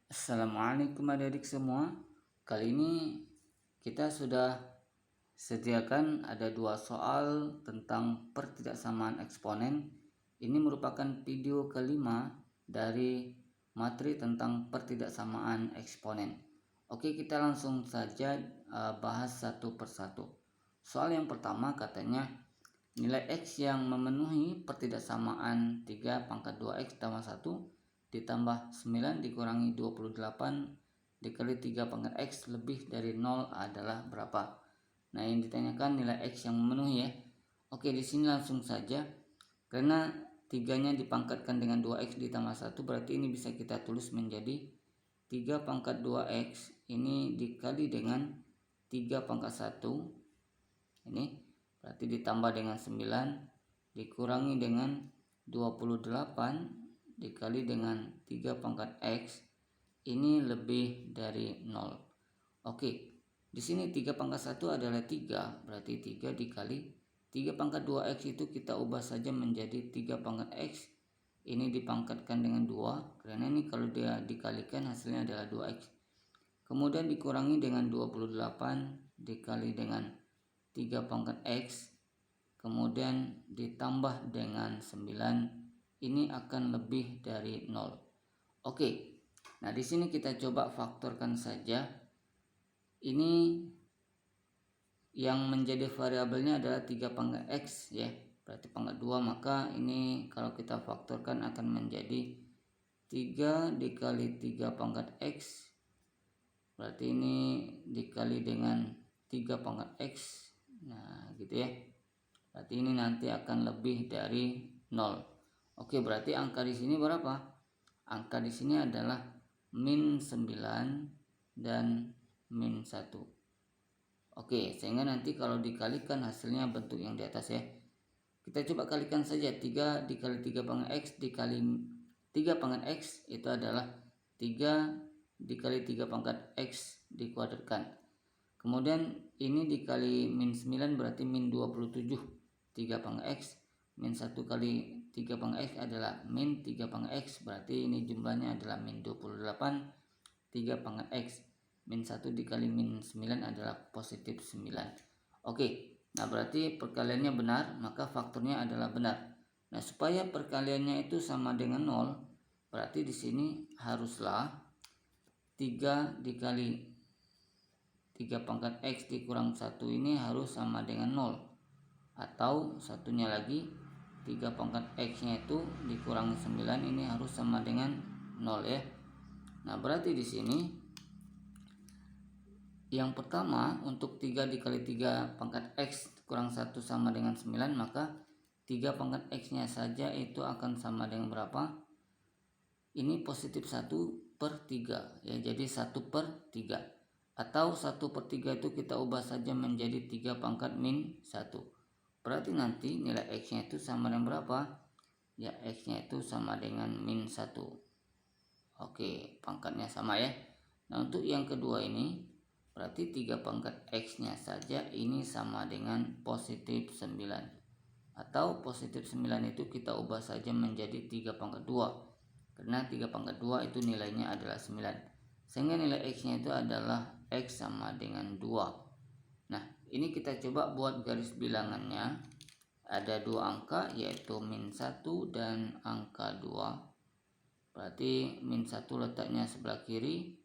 Assalamualaikum adik-adik semua. Kali ini kita sudah sediakan ada dua soal tentang pertidaksamaan eksponen. Ini merupakan video kelima dari materi tentang pertidaksamaan eksponen. Oke, kita langsung saja bahas satu persatu. Soal yang pertama katanya nilai X yang memenuhi pertidaksamaan 3 pangkat 2X tambah 1 ditambah 9 dikurangi 28 dikali 3 pangkat X lebih dari 0 adalah berapa? Nah, yang ditanyakan nilai X yang memenuhi ya. Oke, di sini langsung saja. Karena 3-nya dipangkatkan dengan 2X ditambah 1, berarti ini bisa kita tulis menjadi 3 pangkat 2X ini dikali dengan 3 pangkat 1. Ini berarti ditambah dengan 9 dikurangi dengan 28 dikali dengan 3 pangkat X ini lebih dari 0. Oke, di sini 3 pangkat 1 adalah 3, berarti 3 dikali 3 pangkat 2X itu kita ubah saja menjadi 3 pangkat X. Ini dipangkatkan dengan 2, karena ini kalau dia dikalikan hasilnya adalah 2X. Kemudian dikurangi dengan 28 dikali dengan 3 pangkat X. Kemudian ditambah dengan 9. Ini akan lebih dari 0. Oke. Nah, di sini kita coba faktorkan saja. Ini yang menjadi variabelnya adalah 3 pangkat X ya. Berarti pangkat 2, maka ini kalau kita faktorkan akan menjadi 3 dikali 3 pangkat X. Berarti ini dikali dengan 3 pangkat X. Nah, gitu ya. Berarti ini nanti akan lebih dari 0. Oke, berarti angka di sini berapa? Angka di sini adalah min 9 dan min 1. Oke, sehingga nanti kalau dikalikan hasilnya bentuk yang di atas ya. Kita coba kalikan saja 3 dikali 3 pangkat X dikali 3 pangkat X itu adalah 3 dikali 3 pangkat X dikuadratkan. Kemudian ini dikali min 9 berarti min 27 3 pangkat X. Min 1 kali 3 pangkat X adalah min 3 pangkat X, berarti ini jumlahnya adalah min 28 3 pangkat X. Min 1 dikali min 9 adalah positif 9. Oke, nah berarti perkaliannya benar, maka faktornya adalah benar. Nah, supaya perkaliannya itu sama dengan 0, berarti di sini haruslah 3 dikali 3 pangkat X dikurang 1 ini harus sama dengan 0. Atau satunya lagi 3 pangkat X nya itu dikurangi 9 ini harus sama dengan 0 ya. Nah, berarti di sini yang pertama untuk 3 dikali 3 pangkat X kurang 1 sama dengan 9, maka 3 pangkat X nya saja itu akan sama dengan berapa? Ini positif 1 per 3 ya, jadi 1 per 3. Atau 1 per 3 itu kita ubah saja menjadi 3 pangkat min 1. Berarti nanti nilai X nya itu sama dengan berapa? Ya, X nya itu sama dengan min 1. Oke, pangkatnya sama ya. Nah, untuk yang kedua ini berarti 3 pangkat X nya saja ini sama dengan positif 9. Atau positif 9 itu kita ubah saja menjadi 3 pangkat 2. Karena 3 pangkat 2 itu nilainya adalah 9. Sehingga nilai X nya itu adalah X sama dengan 2. Nah, ini kita coba buat garis bilangannya. Ada dua angka yaitu min 1 dan angka 2. Berarti min 1 letaknya sebelah kiri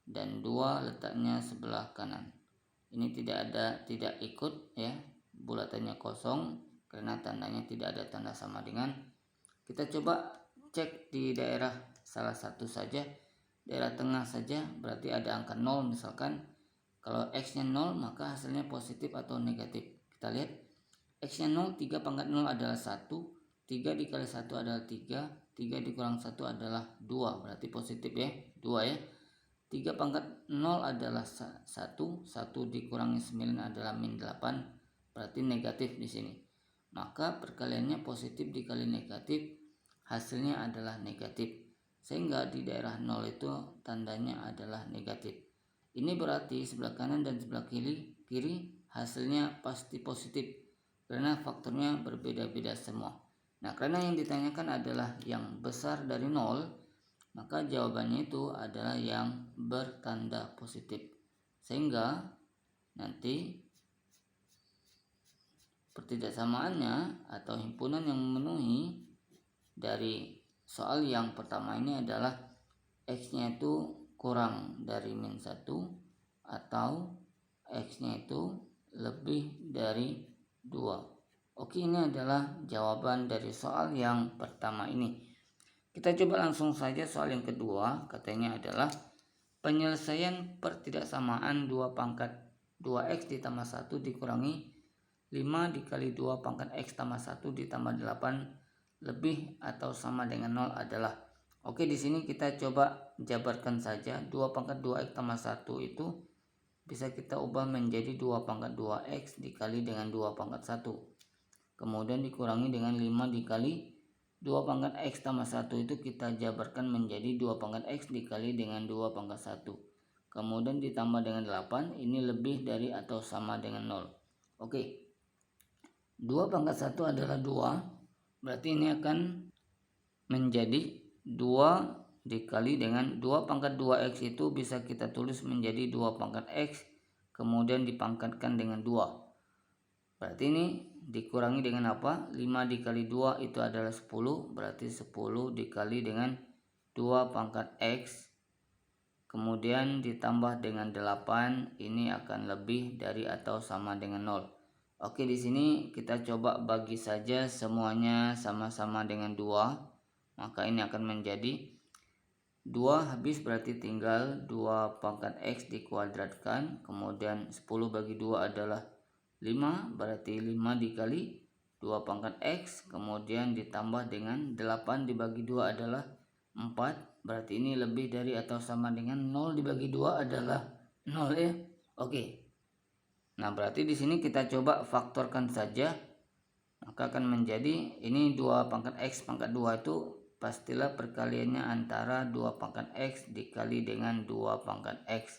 dan 2 letaknya sebelah kanan. Ini tidak ikut ya, bulatannya kosong karena tandanya tidak ada tanda sama dengan. Kita coba cek di daerah salah satu saja, daerah tengah saja, berarti ada angka 0 misalkan. Kalau X nya 0 maka hasilnya positif atau negatif. Kita lihat X nya 0, 3 pangkat 0 adalah 1, 3 dikali 1 adalah 3, 3 dikurang 1 adalah 2, berarti positif ya, 2 ya. 3 pangkat 0 adalah 1, 1 dikurangi 9 adalah min 8, berarti negatif di sini. Maka perkaliannya positif dikali negatif, hasilnya adalah negatif. Sehingga di daerah 0 itu tandanya adalah negatif. Ini berarti sebelah kanan dan sebelah kiri hasilnya pasti positif karena faktornya berbeda-beda semua. Nah, karena yang ditanyakan adalah yang besar dari 0, maka jawabannya itu adalah yang bertanda positif. Sehingga nanti pertidaksamaannya atau himpunan yang memenuhi dari soal yang pertama ini adalah X-nya itu kurang dari min 1 atau X-nya itu lebih dari 2. Oke, ini adalah jawaban dari soal yang pertama ini. Kita coba langsung saja soal yang kedua. Katanya adalah penyelesaian pertidaksamaan 2 pangkat 2x ditambah 1 dikurangi 5 dikali 2 pangkat x tambah 1 ditambah 8 lebih atau sama dengan 0 adalah. Oke, di sini kita coba jabarkan saja. 2 pangkat 2x tambah 1 itu bisa kita ubah menjadi 2 pangkat 2x dikali dengan 2 pangkat 1. Kemudian dikurangi dengan 5 dikali 2 pangkat x tambah 1 itu kita jabarkan menjadi 2 pangkat x dikali dengan 2 pangkat 1. Kemudian ditambah dengan 8, ini lebih dari atau sama dengan 0. Oke. 2 pangkat 1 adalah 2, berarti ini akan menjadi 2 dikali dengan 2 pangkat 2x itu bisa kita tulis menjadi 2 pangkat x kemudian dipangkatkan dengan 2. Berarti ini dikurangi dengan apa? 5 dikali 2 itu adalah 10, berarti 10 dikali dengan 2 pangkat x kemudian ditambah dengan 8, ini akan lebih dari atau sama dengan 0. Oke, di sini kita coba bagi saja semuanya sama-sama dengan 2. Maka ini akan menjadi 2 habis berarti tinggal 2 pangkat x dikuadratkan. Kemudian 10 bagi 2 adalah 5, berarti 5 dikali 2 pangkat x. Kemudian ditambah dengan 8 dibagi 2 adalah 4. Berarti ini lebih dari atau sama dengan 0 dibagi 2 adalah 0 ya. Oke. Nah, berarti di sini kita coba faktorkan saja. Maka akan menjadi ini 2 pangkat x pangkat 2 itu pastilah perkaliannya antara 2 pangkat x dikali dengan 2 pangkat x.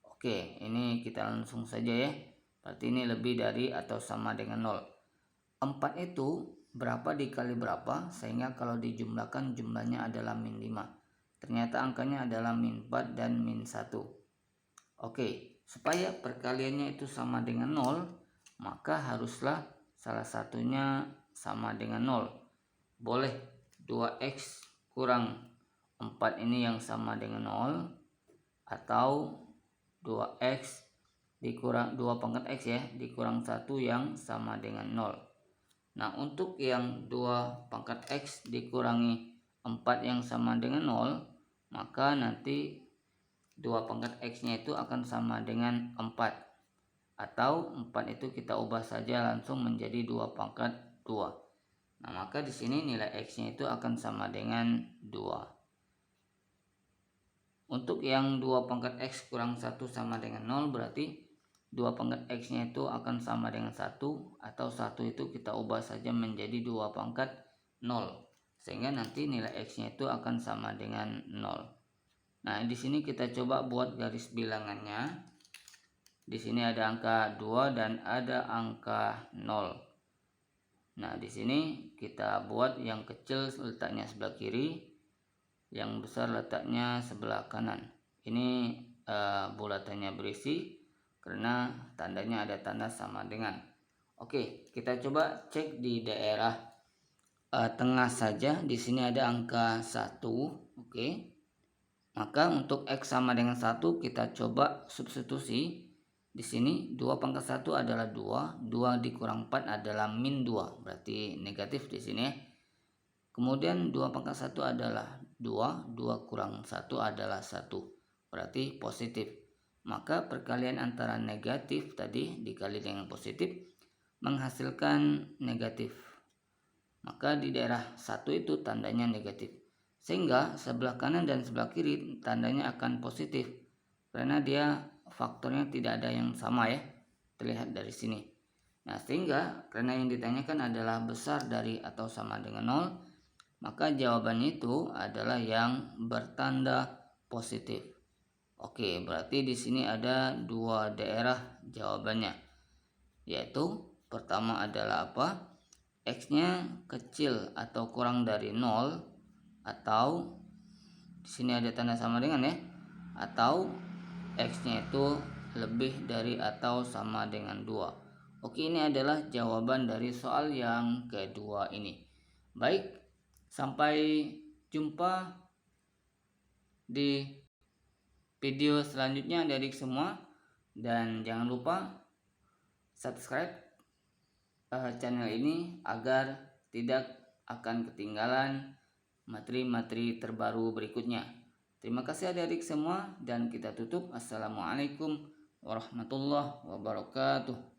Oke, ini kita langsung saja ya. Berarti ini lebih dari atau sama dengan 0. 4 itu berapa dikali berapa sehingga kalau dijumlahkan jumlahnya adalah min 5. Ternyata angkanya adalah min 4 dan min 1. Oke, supaya perkaliannya itu sama dengan 0, maka haruslah salah satunya sama dengan 0. Boleh 2x kurang 4 ini yang sama dengan 0, atau 2x dikurang 2 pangkat x ya, dikurang 1 yang sama dengan 0. Nah, untuk yang 2 pangkat x dikurangi 4 yang sama dengan 0, maka nanti 2 pangkat x-nya itu akan sama dengan 4. Atau 4 itu kita ubah saja langsung menjadi 2 pangkat 2. Nah, maka di sini nilai x-nya itu akan sama dengan 2. Untuk yang 2 pangkat x kurang 1 sama dengan 0, berarti 2 pangkat x-nya itu akan sama dengan 1, atau 1 itu kita ubah saja menjadi 2 pangkat 0. Sehingga nanti nilai x-nya itu akan sama dengan 0. Nah, di sini kita coba buat garis bilangannya. Di sini ada angka 2 dan ada angka 0. Nah, di sini kita buat yang kecil letaknya sebelah kiri, yang besar letaknya sebelah kanan. Ini bulatannya berisi karena tandanya ada tanda sama dengan. Oke, kita coba cek di daerah tengah saja. Di sini ada angka 1. Oke. Maka untuk x sama dengan 1 kita coba substitusi. Di sini 2 pangkat 1 adalah 2, 2 dikurang 4 adalah min 2, berarti negatif di sini. Kemudian 2 pangkat 1 adalah 2, 2 kurang 1 adalah 1, berarti positif. Maka perkalian antara negatif tadi dikali dengan positif menghasilkan negatif. Maka di daerah 1 itu tandanya negatif. Sehingga sebelah kanan dan sebelah kiri tandanya akan positif karena dia faktornya tidak ada yang sama ya, terlihat dari sini. Nah, sehingga karena yang ditanyakan adalah besar dari atau sama dengan 0, maka jawabannya itu adalah yang bertanda positif. Oke, berarti di sini ada 2 daerah jawabannya, yaitu pertama adalah apa? X-nya kecil atau kurang dari 0, atau Di sini ada tanda sama dengan ya, atau X-nya itu lebih dari atau sama dengan 2. Oke, ini adalah jawaban dari soal yang kedua ini. Baik, sampai jumpa di video selanjutnya adik-adik semua, dan jangan lupa subscribe channel ini agar tidak akan ketinggalan materi-materi terbaru berikutnya. Terima kasih adik-adik semua, dan kita tutup. Assalamualaikum warahmatullahi wabarakatuh.